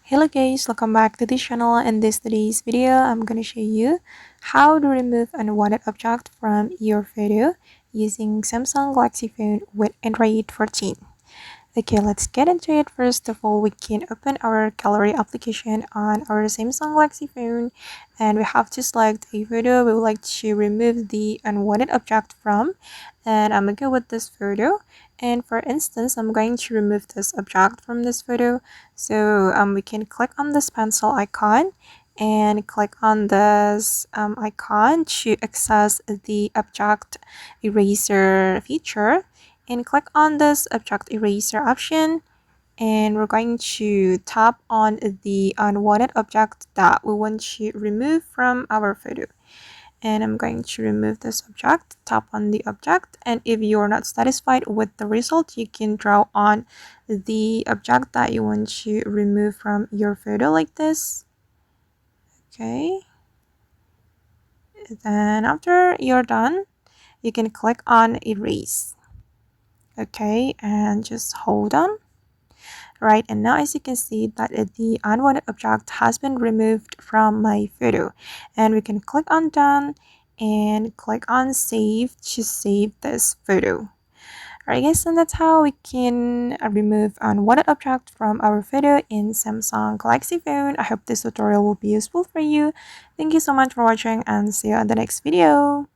Hello guys, welcome back to this channel. In today's video, I'm gonna show you how to remove unwanted object from your photo using Samsung Galaxy phone with Android 14. Okay, let's get into it. First of all, we can open our gallery application on our Samsung Galaxy phone, and we have to select a photo we would like to remove the unwanted object from. And I'm gonna go with this photo, and for instance, I'm going to remove this object from this photo. So we can click on this pencil icon and click on this icon to access the object eraser feature, and click on this object eraser option, and we're going to tap on the unwanted object that we want to remove from our photo. And I'm going to remove this object. Tap on the object, and if you're not satisfied with the result, you can draw on the object that you want to remove from your photo like this. Okay, then after you're done, you can click on erase. Okay, and just hold on. Right, and now as you can see that the unwanted object has been removed from my photo, and we can click on done and click on save to save this photo. Alright guys, and that's how we can remove unwanted object from our photo in Samsung Galaxy phone. I hope this tutorial will be useful for you. Thank you so much for watching, and see you on the next video.